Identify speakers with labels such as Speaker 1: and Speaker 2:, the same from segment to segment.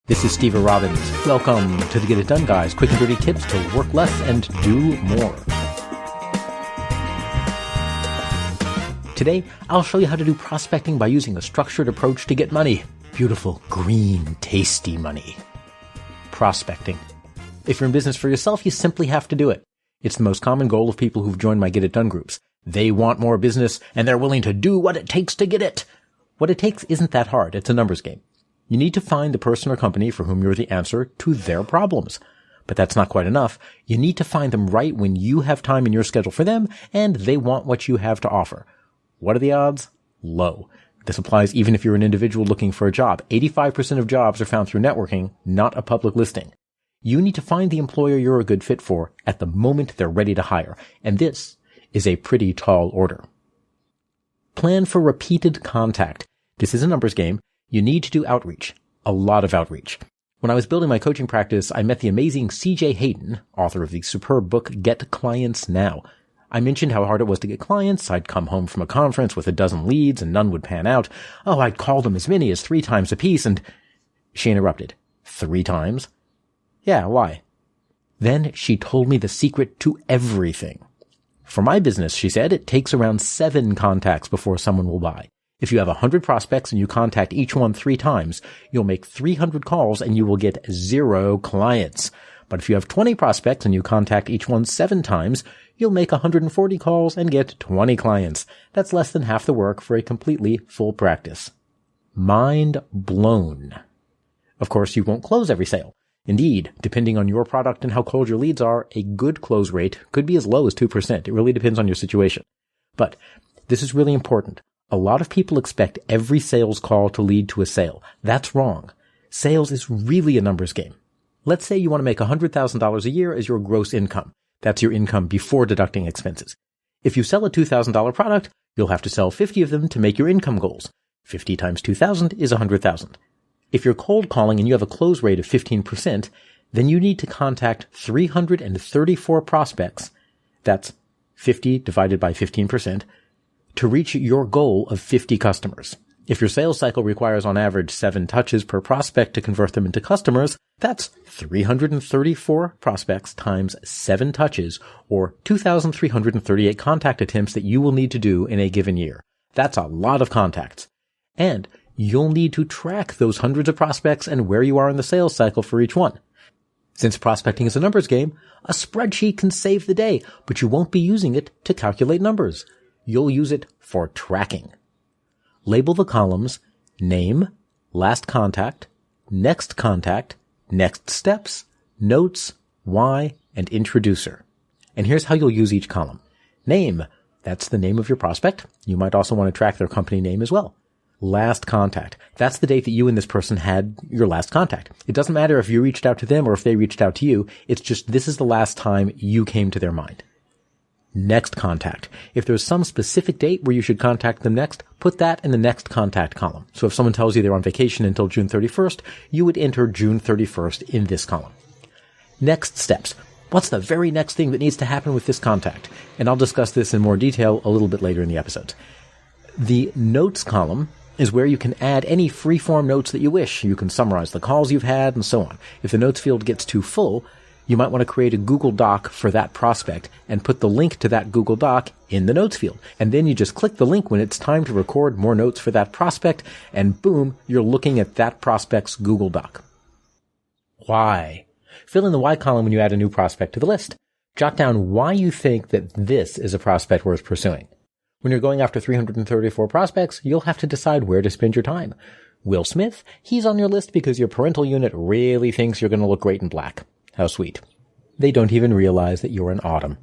Speaker 1: This is Steve Robbins. Welcome to the Get It Done Guys, quick and dirty tips to work less and do more. Today, I'll show you how to do prospecting by using a structured approach to get money. Beautiful, green, tasty money. Prospecting. If you're in business for yourself, you simply have to do it. It's the most common goal of people who've joined my Get It Done groups. They want more business, and they're willing to do what it takes to get it. What it takes isn't that hard. It's a numbers game. You need to find the person or company for whom you're the answer to their problems. But that's not quite enough. You need to find them right when you have time in your schedule for them and they want what you have to offer. What are the odds? Low. This applies even if you're an individual looking for a job. 85% of jobs are found through networking, not a public listing. You need to find the employer you're a good fit for at the moment they're ready to hire. And this is a pretty tall order. Plan for repeated contact. This is a numbers game. You need to do outreach, a lot of outreach. When I was building my coaching practice, I met the amazing C.J. Hayden, author of the superb book Get Clients Now. I mentioned how hard it was to get clients. I'd come home from a conference with a dozen leads and none would pan out. Oh, I'd call them as many as 3 times apiece, and she interrupted. 3 times? Yeah, why? Then she told me the secret to everything. For my business, she said, it takes around 7 contacts before someone will buy. If you have 100 prospects and you contact each one 3 times, you'll make 300 calls and you will get 0 clients. But if you have 20 prospects and you contact each one 7 times, you'll make 140 calls and get 20 clients. That's less than half the work for a completely full practice. Mind blown. Of course, you won't close every sale. Indeed, depending on your product and how cold your leads are, a good close rate could be as low as 2%. It really depends on your situation. But this is really important. A lot of people expect every sales call to lead to a sale. That's wrong. Sales is really a numbers game. Let's say you want to make $100,000 a year as your gross income. That's your income before deducting expenses. If you sell a $2,000 product, you'll have to sell 50 of them to make your income goals. 50 times 2,000 is 100,000. If you're cold calling and you have a close rate of 15%, then you need to contact 334 prospects. That's 50 divided by 15%. To reach your goal of 50 customers. If your sales cycle requires on average 7 touches per prospect to convert them into customers, that's 334 prospects times 7 touches, or 2,338 contact attempts that you will need to do in a given year. That's a lot of contacts. And you'll need to track those hundreds of prospects and where you are in the sales cycle for each one. Since prospecting is a numbers game, a spreadsheet can save the day, but you won't be using it to calculate numbers. You'll use it for tracking. Label the columns name, last contact, next steps, notes, why, and introducer. And here's how you'll use each column. Name, that's the name of your prospect. You might also want to track their company name as well. Last contact, that's the date that you and this person had your last contact. It doesn't matter if you reached out to them or if they reached out to you. It's just this is the last time you came to their mind. Next contact. If there's some specific date where you should contact them next, put that in the next contact column. So if someone tells you they're on vacation until June 31st, you would enter June 31st in this column. Next steps. What's the very next thing that needs to happen with this contact? And I'll discuss this in more detail a little bit later in the episode. The notes column is where you can add any free-form notes that you wish. You can summarize the calls you've had and so on. If the notes field gets too full, you might want to create a Google Doc for that prospect and put the link to that Google Doc in the notes field. And then you just click the link when it's time to record more notes for that prospect, and boom, you're looking at that prospect's Google Doc. Why? Fill in the why column when you add a new prospect to the list. Jot down why you think that this is a prospect worth pursuing. When you're going after 334 prospects, you'll have to decide where to spend your time. Will Smith, he's on your list because your parental unit really thinks you're going to look great in black. How sweet. They don't even realize that you're in autumn.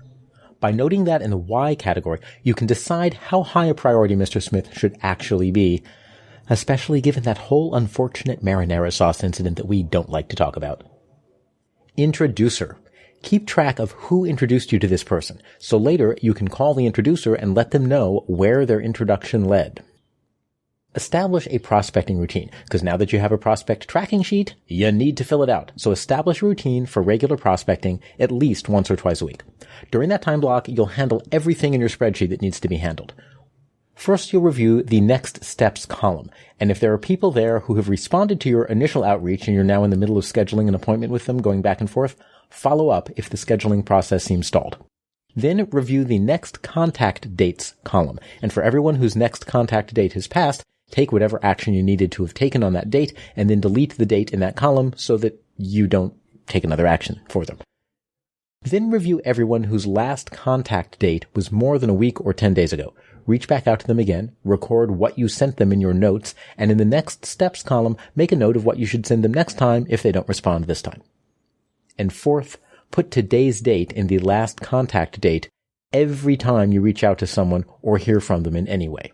Speaker 1: By noting that in the why category, you can decide how high a priority Mr. Smith should actually be, especially given that whole unfortunate marinara sauce incident that we don't like to talk about. Introducer. Keep track of who introduced you to this person, so later you can call the introducer and let them know where their introduction led. Establish a prospecting routine, because now that you have a prospect tracking sheet, you need to fill it out. So establish a routine for regular prospecting at least once or twice a week. During that time block, you'll handle everything in your spreadsheet that needs to be handled. First, you'll review the next steps column. And if there are people there who have responded to your initial outreach and you're now in the middle of scheduling an appointment with them, going back and forth, follow up if the scheduling process seems stalled. Then review the next contact dates column. And for everyone whose next contact date has passed, take whatever action you needed to have taken on that date and then delete the date in that column so that you don't take another action for them. Then review everyone whose last contact date was more than a week or 10 days ago. Reach back out to them again, record what you sent them in your notes, and in the next steps column, make a note of what you should send them next time if they don't respond this time. And fourth, put today's date in the last contact date every time you reach out to someone or hear from them in any way.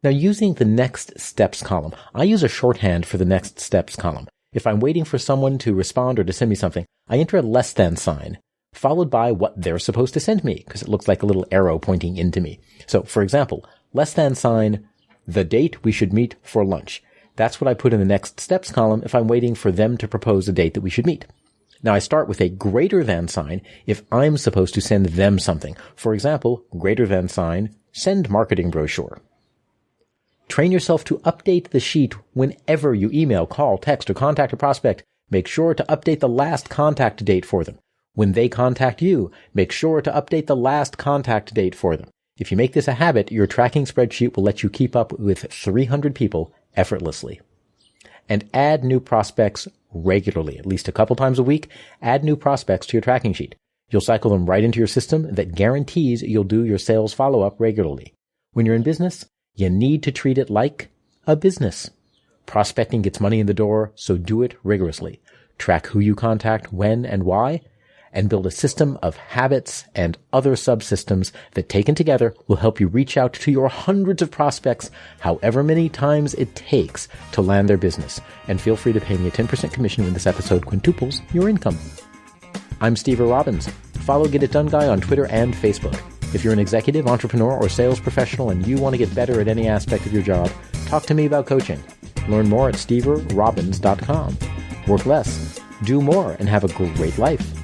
Speaker 1: Now, using the next steps column, I use a shorthand for the next steps column. If I'm waiting for someone to respond or to send me something, I enter a less than sign, followed by what they're supposed to send me, because it looks like a little arrow pointing into me. So, for example, less than sign, the date we should meet for lunch. That's what I put in the next steps column if I'm waiting for them to propose a date that we should meet. Now, I start with a greater than sign if I'm supposed to send them something. For example, greater than sign, send marketing brochure. Train yourself to update the sheet whenever you email, call, text, or contact a prospect. Make sure to update the last contact date for them. When they contact you, make sure to update the last contact date for them. If you make this a habit, your tracking spreadsheet will let you keep up with 300 people effortlessly. And add new prospects regularly, at least a couple times a week. Add new prospects to your tracking sheet. You'll cycle them right into your system that guarantees you'll do your sales follow-up regularly. When you're in business, you need to treat it like a business. Prospecting gets money in the door, so do it rigorously. Track who you contact, when, and why, and build a system of habits and other subsystems that taken together will help you reach out to your hundreds of prospects however many times it takes to land their business. And feel free to pay me a 10% commission when this episode quintuples your income. I'm Steve Robbins. Follow Get It Done Guy on Twitter and Facebook. If you're an executive, entrepreneur, or sales professional and you want to get better at any aspect of your job, talk to me about coaching. Learn more at steverobbins.com. Work less, do more, and have a great life.